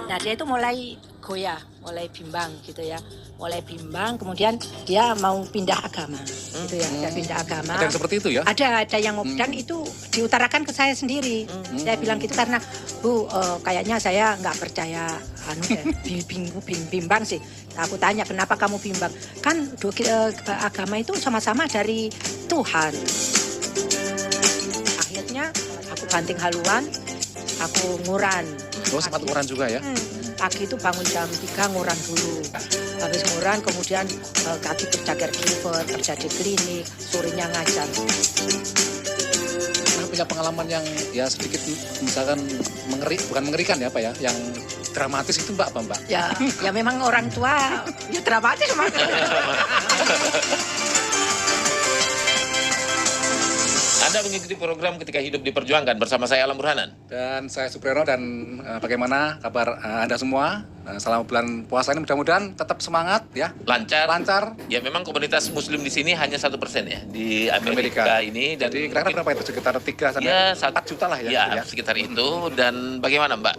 Nah dia itu mulai goyah, mulai bimbang gitu ya, mulai bimbang, kemudian dia mau pindah agama, gitu ya, dia pindah agama. Ada yang seperti itu ya? Ada yang mau, dan itu diutarakan ke saya sendiri. Saya bilang gitu karena Bu, kayaknya saya nggak percaya, bimbang sih. Aku tanya kenapa kamu bimbang? Kan agama itu sama-sama dari Tuhan. Akhirnya aku banting haluan, aku nguran. Oh, sempat nguran juga ya? Pagi itu bangun jam 3 nguran dulu. Habis nguran kemudian kaki berjagar liver, kerja di klinik, sorenya ngajar. Punya pengalaman yang ya sedikit misalkan bukan mengerikan ya Pak ya, yang dramatis itu Mbak apa Mbak? Ya memang orang tua ya dramatis Mbak. Anda mengikuti program Ketika Hidup Diperjuangkan bersama saya Alam Burhanan. Dan saya Supriyono, dan bagaimana kabar Anda semua? Selama bulan puasa ini mudah-mudahan tetap semangat ya. Lancar. Ya memang komunitas muslim di sini hanya 1% ya di Amerika ini. Dan jadi kira-kira berapa itu? Sekitar 3 sampai ya, 4 juta lah ya? Ya, sekitar itu. Dan bagaimana Mbak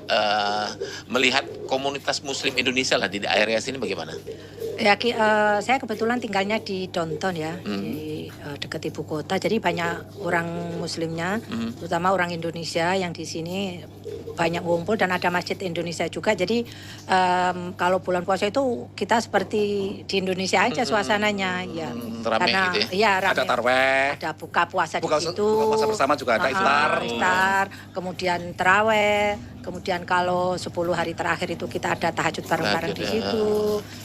melihat komunitas muslim Indonesia lah di area sini bagaimana? Ya, saya kebetulan tinggalnya di Downtown ya, di dekat ibu kota. Jadi banyak orang muslimnya, terutama orang Indonesia yang di sini banyak ngumpul, dan ada masjid Indonesia juga. Jadi kalau bulan puasa itu kita seperti di Indonesia aja suasananya ya. Rame Karena gitu ya? Iya, rame. Ada tarweh, ada buka puasa di situ. Buka puasa bersama juga ada iftar, kemudian terawih, kemudian kalau 10 hari terakhir itu kita ada tahajud bareng-bareng di situ.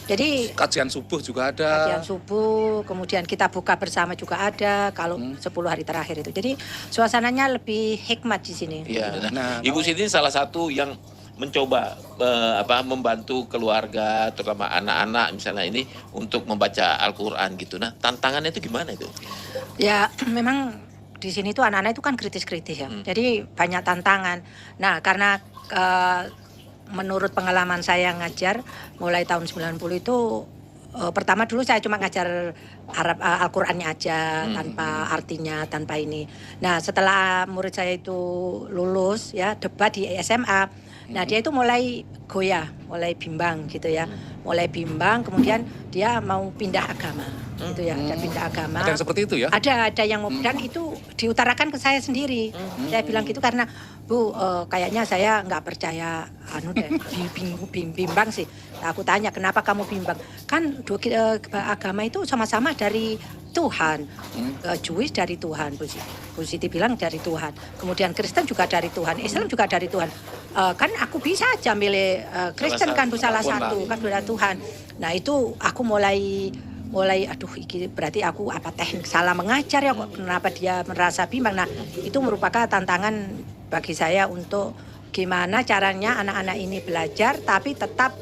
Jadi kajian subuh juga ada. Kajian subuh, kemudian kita buka bersama juga ada kalau 10 hari terakhir itu. Jadi suasananya lebih hikmat di sini. Iya. Nah, Ibu Siti salah satu yang mencoba membantu keluarga, terutama anak-anak misalnya ini untuk membaca Al-Quran gitu. Nah, tantangannya itu gimana itu? Ya, memang di sini tuh anak-anak itu kan kritis-kritis ya. Jadi banyak tantangan. Nah, karena menurut pengalaman saya ngajar mulai tahun 90 itu pertama dulu saya cuma ngajar Al-Qur'annya aja, tanpa artinya, tanpa ini. Nah, setelah murid saya itu lulus ya, debat di SMA. Nah, dia itu mulai goyah, mulai bimbang gitu ya. Mulai bimbang, kemudian dia mau pindah agama gitu ya, dan pindah agama. Ada yang seperti itu ya? Ada yang mau, dan itu diutarakan ke saya sendiri. Saya bilang gitu karena Bu, kayaknya saya nggak percaya bimbang sih. Nah, aku tanya kenapa kamu bimbang? Kan agama itu sama-sama dari Tuhan. Jewish dari Tuhan, Bu Siti bilang dari Tuhan. Kemudian Kristen juga dari Tuhan, Islam juga dari Tuhan. Kan aku bisa aja milih Kristen kan salah satu kan dari Tuhan. Nah, itu aku mulai aduh ini berarti aku teknik salah mengajar ya, kok kenapa dia merasa bimbang. Nah, itu merupakan tantangan bagi saya untuk gimana caranya anak-anak ini belajar tapi tetap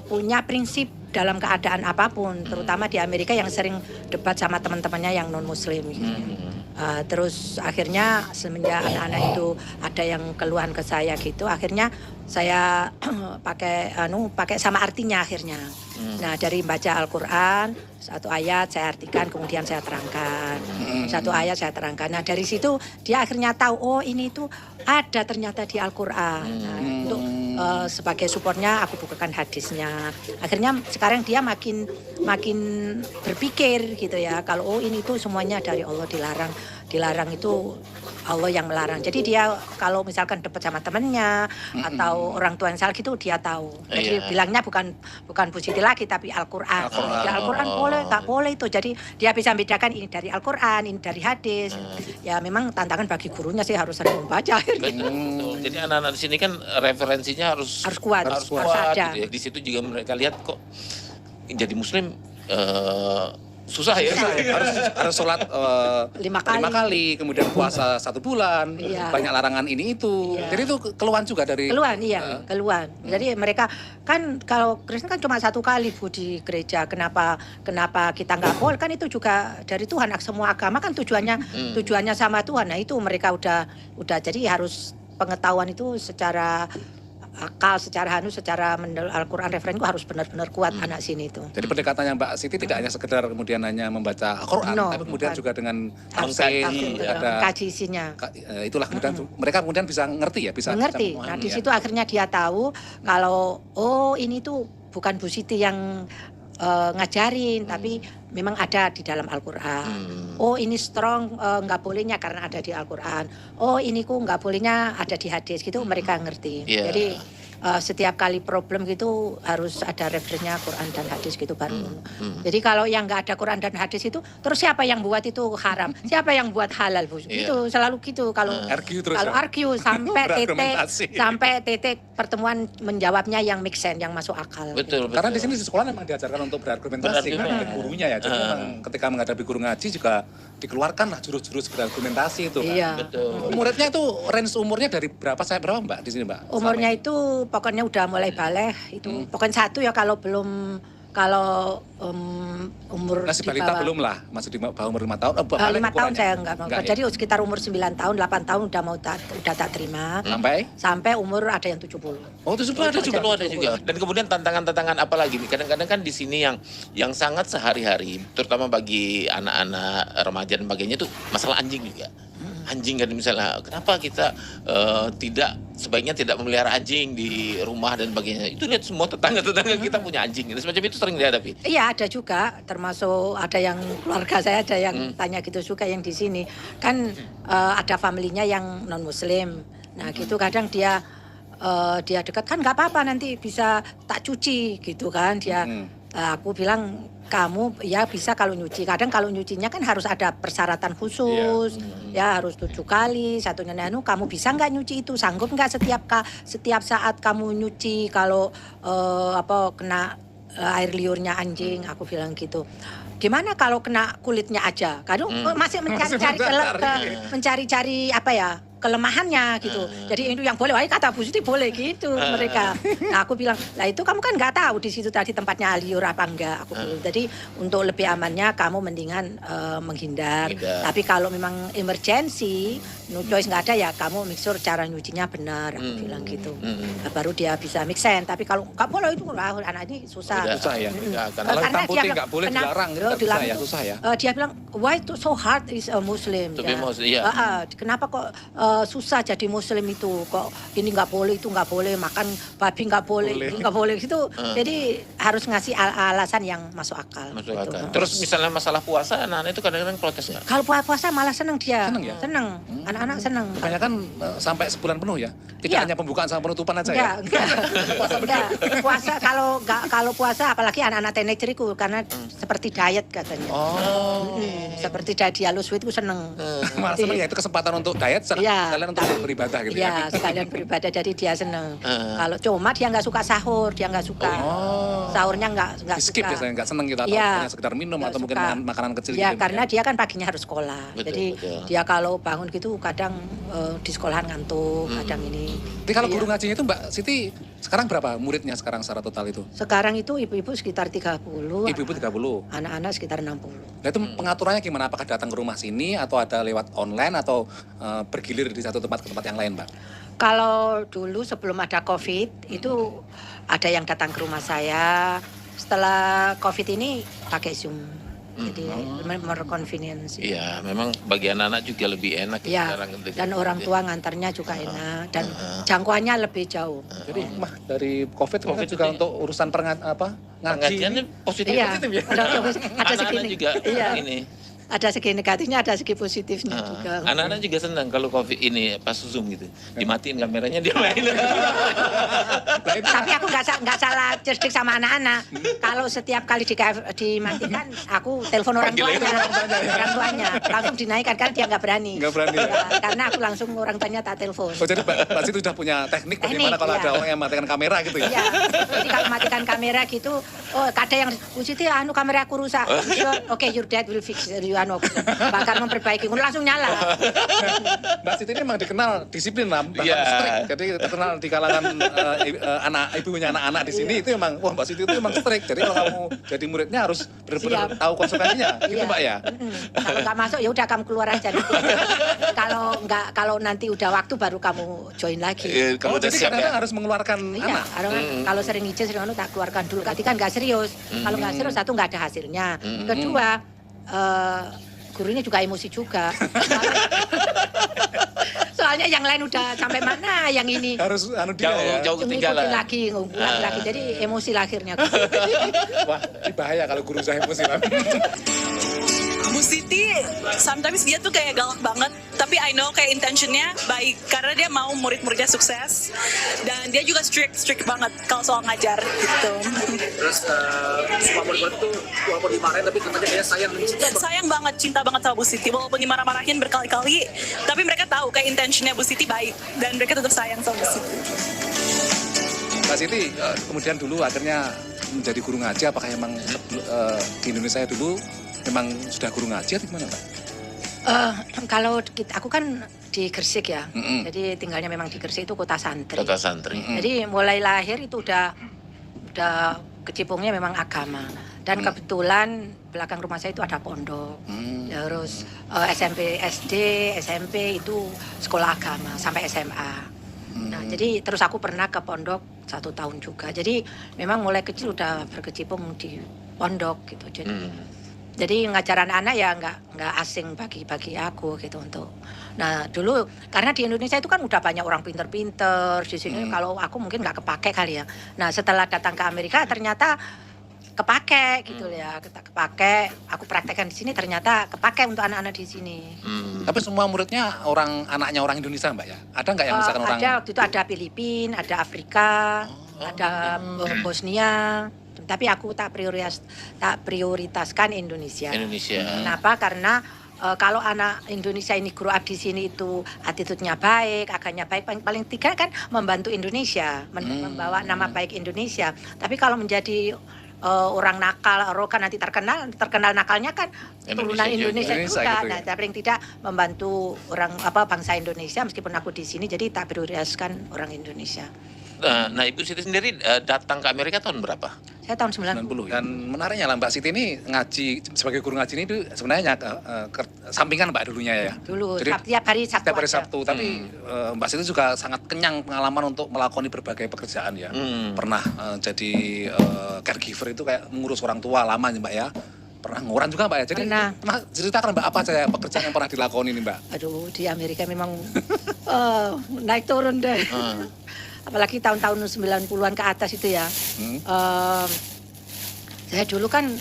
punya prinsip dalam keadaan apapun, terutama di Amerika yang sering debat sama teman-temannya yang non muslim gitu. Terus akhirnya semenjak anak-anak itu ada yang keluhan ke saya gitu, akhirnya saya pakai sama artinya akhirnya. Nah, dari baca Al-Qur'an satu ayat saya artikan, kemudian saya terangkan. Satu ayat saya terangkan. Nah, dari situ dia akhirnya tahu, oh ini tuh ada ternyata di Al-Qur'an. Nah, untuk sebagai supportnya aku bukakan hadisnya. Akhirnya sekarang dia makin berpikir gitu ya, kalau oh ini tuh semuanya dari Allah, dilarang itu Allah yang melarang. Jadi dia kalau misalkan debat sama temennya atau orang tua yang salah gitu, dia tahu. Jadi bilangnya bukan Bu Siti lagi tapi Al-Qur'an. Ya Al-Qur'an boleh, tak boleh itu. Jadi dia bisa membedakan ini dari Al-Qur'an, ini dari hadis. Ya memang tantangan bagi gurunya sih harus sering membaca. Betul. Jadi anak-anak di sini kan referensinya harus kuat, harus ada. Gitu ya. Di situ juga mereka lihat kok jadi muslim susah ya. harus sholat 5 kali, kemudian puasa 1 bulan, banyak larangan ini itu. Jadi itu keluhan juga dari keluhan. Jadi mereka kan kalau Kristen kan cuma 1 kali Bu di gereja. Kenapa kita nggak boleh? Kan itu juga dari Tuhan. Semua agama kan tujuannya sama Tuhan. Nah, itu mereka udah jadi harus pengetahuan itu secara akal, secara secara Al-Quran referenku harus benar-benar kuat anak sini itu. Jadi pendekatannya Mbak Siti tidak hanya sekedar kemudian hanya membaca Al-Quran, tapi kemudian juga dengan tafsir, ada kaji isinya. Itulah kemudian mereka kemudian bisa ngerti ya, bisa mengerti. Bisa Nah di ya. situ akhirnya dia tahu kalau ini tuh bukan Bu Siti yang ngajarin, tapi memang ada di dalam Al-Quran. Oh ini strong, nggak bolehnya karena ada di Al-Quran. Oh ini nggak bolehnya ada di hadis gitu, mereka ngerti. Yeah. Jadi setiap kali problem gitu harus ada referensinya Quran dan hadis gitu baru. Jadi kalau yang nggak ada Quran dan hadis itu, terus siapa yang buat itu haram? Siapa yang buat halal, Bu? Yeah. Itu selalu gitu. Kalau argue sampai titik pertemuan menjawabnya yang make sense, yang masuk akal. Betul, Karena di sini di sekolah memang diajarkan untuk berargumentasi kan gurunya ya. Jadi memang ketika menghadapi guru ngaji juga dikeluarkan lah jurus-jurus berargumentasi itu kan. Iya. Betul. Muridnya itu range umurnya dari berapa sampai berapa Mbak di sini Mbak? Umurnya itu pokoknya udah mulai balik itu. Pokoknya 1 ya kalau belum umur Nah, si di balita bawah. belum lah, masih di bawah umur 5 tahun. 5 tahun saya enggak mau. Enggak, ya? Jadi sekitar umur 9 tahun, 8 tahun udah tak terima. Sampai umur ada yang 70. Oh, itu ada juga. Ada juga. Dan kemudian tantangan-tantangan apa lagi nih? Kadang-kadang kan di sini yang sangat sehari-hari, terutama bagi anak-anak remaja dan sebagainya itu masalah anjing juga. Anjing kan misalnya, kenapa kita sebaiknya tidak memelihara anjing di rumah dan sebagainya. Itu lihat semua tetangga-tetangga kita punya anjing. Semacam itu sering dihadapi. Iya ada juga, termasuk ada yang keluarga saya ada yang tanya gitu juga yang di sini. Kan ada familinya yang non Muslim. Nah gitu kadang dia dekat kan nggak apa-apa nanti bisa tak cuci gitu kan dia. Aku bilang kamu ya bisa kalau nyuci. Kadang kalau nyucinya kan harus ada persyaratan khusus, ya harus 7 kali. Satunya kamu bisa nggak nyuci itu? Sanggup nggak setiap saat kamu nyuci kalau kena air liurnya anjing? Aku bilang gitu. Gimana kalau kena kulitnya aja? Kadang masih mencari-cari apa ya? Kelemahannya gitu. Jadi itu yang boleh, kata Bu Siti boleh gitu mereka. Nah aku bilang, lah itu kamu kan nggak tahu di situ tadi tempatnya liur apa enggak. Aku bilang, jadi untuk lebih amannya kamu mendingan menghindar. Tapi kalau memang emergency, no choice nggak ada ya kamu make sure cara nyucinya benar. Aku bilang gitu. Nah, baru dia bisa make sense. Tapi kalau nggak boleh itu anak ini susah. Susah ya. Karena hitam putih nggak boleh dilarang, susah ya. Dia bilang, why itu so hard is a Muslim? To be Muslim, iya. Kenapa kok susah jadi Muslim itu, kok ini nggak boleh, itu nggak boleh, makan babi nggak boleh, itu nggak boleh gitu. Jadi harus ngasih alasan yang masuk akal. Masuk gitu. akal. Terus misalnya masalah puasa, anak-anak itu kadang-kadang protes nggak? Kalau puasa malah seneng dia. Seneng ya? Seneng. Anak-anak seneng. Kebanyakan sampai sebulan penuh ya. Tidak hanya pembukaan sama penutupan aja ya. Enggak. Puasa kalau puasa apalagi anak-anak teenageriku karena seperti diet katanya. Seperti diet yellow sweet itu seneng. Malah seneng ya, itu kesempatan untuk diet sekalian untuk beribadah gitu ya. Iya, sekalian beribadah jadi dia seneng. Kalau cuma dia nggak suka sahur, dia nggak suka. Sahurnya nggak skip suka. biasanya nggak seneng gitu atau hanya sekedar minum atau mungkin makanan kecil ya, gitu. Karena dia kan paginya harus sekolah. Jadi dia kalau bangun gitu kadang di sekolahan ngantuk, kadang ini. Tapi kalau guru ngajinya itu Mbak Siti sekarang berapa muridnya sekarang secara total itu? Sekarang itu ibu-ibu sekitar 30. Ibu-ibu 30. Anak-anak sekitar 60. Nah itu pengaturannya gimana? Apakah datang ke rumah sini atau ada lewat online atau bergilir di satu tempat ke tempat yang lain, Mbak? Kalau dulu sebelum ada COVID itu ada yang datang ke rumah saya. Setelah COVID ini pakai Zoom. Jadi more convenience. Iya, memang bagi anak-anak juga lebih enak ya, sekarang. Dan orang tua ngantarnya juga enak dan jangkauannya lebih jauh. Jadi dari COVID juga untuk urusan ngaji positif ya. Ada anak-anak juga ini. Ada segi negatifnya, ada segi positifnya juga. Anak-anak juga senang kalau COVID ini pas Zoom gitu. Dimatiin kameranya dia main. Tapi aku nggak salah cerdik sama anak-anak. Kalau setiap kali dimatikan, aku telepon orang tuanya. Langsung dinaikkan karena dia nggak berani. Karena aku langsung orang tuanya tak telepon. Oh jadi Mbak Siti sudah punya teknik bagaimana kalau ada orang yang matikan kamera gitu ya? Iya. Jadi kalau matikan kamera gitu, ada yang Bu Siti kamera aku rusak. Oke, your dad will fix your anu bakar memperbaiki langsung nyala. Mbak Siti ini memang dikenal disiplin lah, bahkan strict. Jadi terkenal di kalangan anak ibunya anak-anak di sini itu memang wah Mbak Siti itu memang strict. Jadi kalau kamu jadi muridnya harus benar-benar tahu konsekuensinya, gitu Mbak ya. Kalau nggak masuk ya udah kamu keluar aja. Kalau nanti udah waktu baru kamu join lagi. Kalau udah Jadi siap kadang-kadang ya. harus mengeluarkan anak. Kalau sering izin sering tak keluarkan dulu. Ketika nggak serius, kalau nggak serius satu nggak ada hasilnya. Kedua, gurunya juga emosi juga. Soalnya yang lain udah sampai mana, yang ini Harus dia ya. jauh ketinggalan. ngikutin lagi. Jadi emosi lahirnya. Wah, ini bahaya kalau guru saya emosi lah. Bu Siti, sometimes dia tuh kayak galak banget, tapi I know kayak intentionnya baik karena dia mau murid-muridnya sukses dan dia juga strict banget kalau soal ngajar gitu. Terus semua murid-murid itu walaupun dimarahin tapi katanya kayak Sayang banget, cinta banget sama Bu Siti walaupun dimarah-marahin berkali-kali, tapi mereka tahu kayak intentionnya Bu Siti baik dan mereka tetap sayang sama Bu Siti. Mbak Siti, kemudian dulu akhirnya menjadi guru ngaji, apakah emang di Indonesia dulu memang sudah guru ngaji atau gimana Mbak? Kalau aku kan di Gresik ya, jadi tinggalnya memang di Gresik itu kota santri. Kota santri. Jadi mulai lahir itu udah kecimpungnya memang agama. Dan kebetulan belakang rumah saya itu ada pondok. Terus SMP, SD, SMP itu sekolah agama sampai SMA. Nah, jadi terus aku pernah ke pondok 1 tahun juga. Jadi memang mulai kecil udah berkecimpung di pondok gitu. Jadi ngajar anak-anak ya nggak asing bagi aku gitu untuk. Nah dulu karena di Indonesia itu kan udah banyak orang pinter-pinter di sini. Kalau aku mungkin nggak kepake kali ya. Nah setelah datang ke Amerika ternyata kepake gitu ya. Kepake. Aku praktekkan di sini ternyata kepake untuk anak-anak di sini. Tapi semua muridnya anaknya orang Indonesia Mbak ya? Ada nggak yang misalkan orang? Ada waktu itu ada Filipina, ada Afrika, ada Bosnia. Tapi aku tak prioritaskan Indonesia. Kenapa? Karena kalau anak Indonesia ini grow up di sini itu attitude-nya baik, agamanya baik, paling tiga kan membantu Indonesia, membawa nama baik Indonesia. Tapi kalau menjadi orang nakal, arogan nanti terkenal nakalnya kan turunan Indonesia juga. Gitu, nah, paling tidak membantu bangsa Indonesia meskipun aku di sini, jadi tak prioritaskan orang Indonesia. Nah, Ibu Siti sendiri datang ke Amerika tahun berapa? Saya tahun 90. Dan menariknya lah Mbak Siti ini ngaji sebagai guru ngaji ini itu sebenarnya sampingan Mbak dulunya ya. Dulu Jadi, tiap hari Sabtu. Tapi Mbak Siti juga sangat kenyang pengalaman untuk melakoni berbagai pekerjaan ya. Pernah jadi caregiver itu kayak mengurus orang tua lama nih Mbak ya. Pernah ngoran juga Mbak ya. Jadi ceritakan Mbak apa saja pekerjaan yang pernah dilakoni nih Mbak. Aduh, di Amerika memang naik turun deh. Apalagi tahun-tahun 90-an ke atas itu ya. Saya dulu kan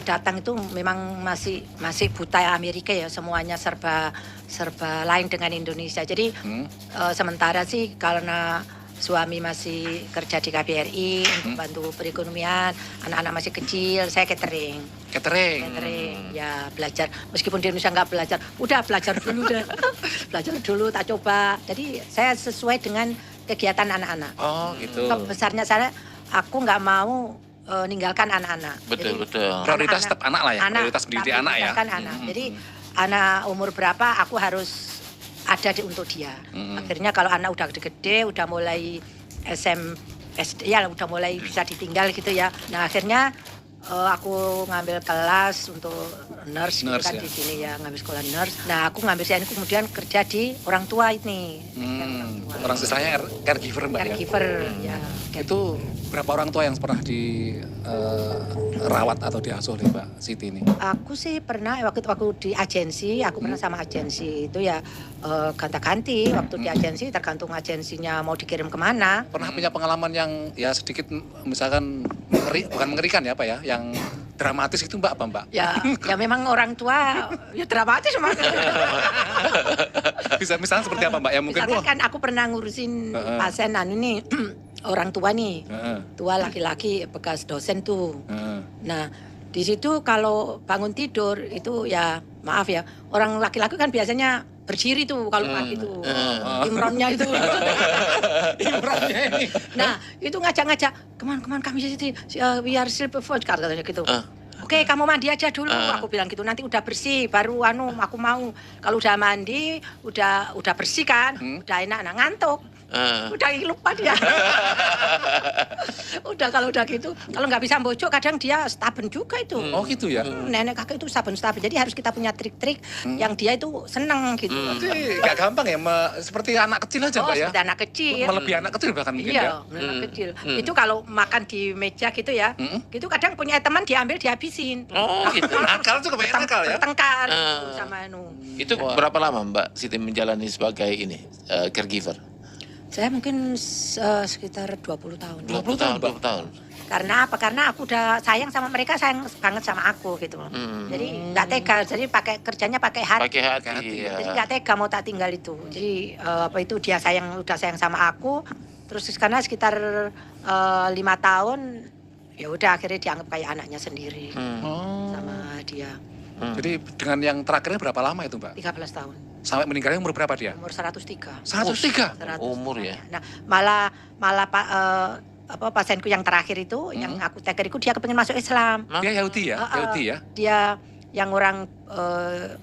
datang itu memang masih buta Amerika ya, semuanya serba lain dengan Indonesia. Jadi sementara sih karena suami masih kerja di KBRI untuk bantu perekonomian, anak-anak masih kecil, saya catering. Ya belajar, meskipun di Indonesia nggak belajar, udah belajar dulu deh. Belajar dulu, tak coba. Jadi saya sesuai dengan kegiatan anak-anak. Oh gitu. Besarnya saya, aku nggak mau ninggalkan anak-anak. Betul. Prioritas tetap anak lah ya, prioritas mendidik anak ya. Anak. Jadi anak umur berapa aku harus ada untuk dia. Akhirnya kalau anak udah gede-gede, udah mulai SD ya, udah mulai bisa ditinggal gitu ya. Nah akhirnya aku ngambil kelas untuk nurse gitu kan ya. Di sini ya, ngambil sekolah nurse. Nah aku ngambil saya kemudian kerja di orang tua ini. Orang sisanya caregiver Mbak caregiver, ya. Itu berapa orang tua yang pernah dirawat atau diasuh nih Mbak Siti ini? Aku sih pernah waktu di agensi, aku pernah sama agensi itu ya ganti-ganti waktu di agensi, tergantung agensinya mau dikirim kemana. Pernah punya pengalaman yang ya sedikit misalkan bukan mengerikan ya Pak ya, yang dramatis itu Mbak apa Mbak? Ya memang orang tua ya dramatis semua. Bisa misalnya seperti apa Mbak? Ya mungkin misalkan kan aku pernah ngurusin pasien ini orang tua nih, tua laki-laki bekas dosen tuh. Nah di situ kalau bangun tidur itu ya maaf ya, orang laki-laki kan biasanya berdiri tuh kalau pagi tuh, imronnya itu. imronnya ini. Nah itu ngajak-ngajak, kemana kami sih, we are sleep first katanya gitu. Oke, kamu mandi aja dulu. Aku bilang gitu. Nanti udah bersih, baru aku mau. Kalau udah mandi, udah bersih kan, udah enak, nah ngantuk. Udah lupa dia. Udah kalau udah gitu, kalau nggak bisa mbojok, kadang dia stubborn juga itu. Oh gitu ya. Nenek kakek itu stubborn. Jadi harus kita punya trik-trik yang dia itu seneng gitu. Jadi nggak gampang ya, seperti anak kecil aja Mbak ya. Seperti anak kecil. Melebihi anak kecil bahkan mungkin Iya, ya. anak kecil. Itu kalau makan di meja gitu ya, gitu kadang punya teman diambil dihabisin. Oh gitu. Nakal juga banyak nakal ya. Bertengkar gitu sama Itu berapa lama Mbak Siti menjalani sebagai ini caregiver? Saya mungkin sekitar 20 tahun. 20 tahun, 20 tahun. Karena apa? Karena aku udah sayang sama mereka, sayang banget sama aku gitu loh. Jadi nggak tega, jadi kerjanya pakai hati. Pakai hati ya. Jadi nggak tega mau tak tinggal itu. Jadi dia udah sayang sama aku. Terus karena sekitar 5 tahun, ya udah akhirnya dianggap kayak anaknya sendiri sama dia. Jadi dengan yang terakhirnya berapa lama itu Mbak? 13 tahun. Sampai meninggalnya umur berapa dia? Umur 103. 103? 100. Umur ya. Nah, malah pasienku yang terakhir itu, yang aku take care itu dia kepingin masuk Islam. Dia Yahudi ya? Yahudi ya? Dia yang orang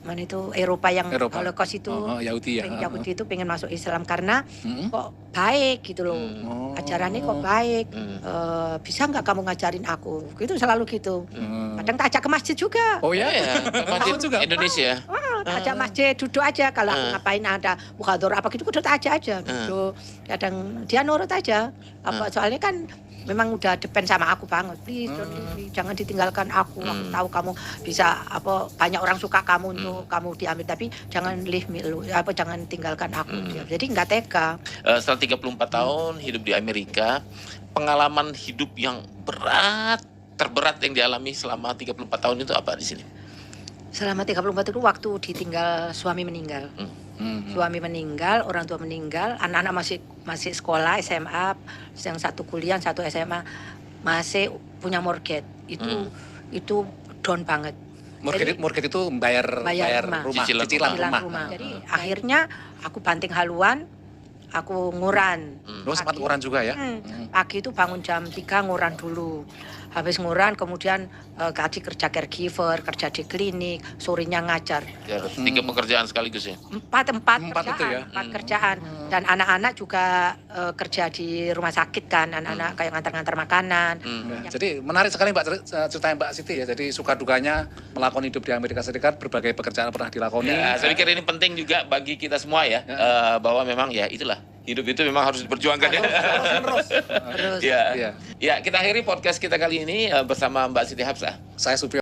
mana itu Eropa yang Eropa. Holocaust itu, Yahudi ya. Yahudi itu pengen masuk Islam karena kok baik gitu loh, ajarannya kok baik, bisa nggak kamu ngajarin aku? Gitu selalu gitu. Kadang tak ajak ke masjid juga. Oh ya? Masjid juga? Indonesia. Ajak masjid duduk aja kalau aku ngapain ada muhadharah apa gitu duduk aja duduk. Kadang dia nurut aja. Soalnya kan memang udah depend sama aku banget. Please, jangan ditinggalkan aku. Aku tahu kamu bisa banyak orang suka kamu untuk kamu diambil, tapi jangan leave me jangan tinggalkan aku. Jadi nggak tega. Setelah 34 tahun hidup di Amerika, pengalaman hidup yang terberat yang dialami selama 34 tahun itu apa di sini? Selama 34 itu waktu ditinggal suami meninggal. Suami meninggal, orang tua meninggal, anak-anak masih sekolah SMA, yang satu kuliah, satu SMA masih punya mortgage. Itu down banget. Mortgage itu bayar rumah, cicilan rumah. Jadi akhirnya aku banting haluan, aku nguran. Sempat nguran juga ya? Pagi itu bangun jam 3 nguran dulu. Habis nguran kemudian kerja caregiver, kerja di klinik, sorenya ngajar. 3 pekerjaan sekaligus ya? 4 itu ya? kerjaan. Dan anak-anak juga kerja di rumah sakit kan, anak-anak kayak ngantar-ngantar makanan. Jadi menarik sekali Mbak ceritanya Mbak Siti ya. Jadi suka dukanya melakoni hidup di Amerika Serikat, berbagai pekerjaan pernah dilakoni. Ya, saya pikir ini penting juga bagi kita semua ya, bahwa memang ya itulah. Hidup itu memang harus diperjuangkan ya. Terus Ya, kita akhiri podcast kita kali ini bersama Mbak Siti Hapsah. Saya Supri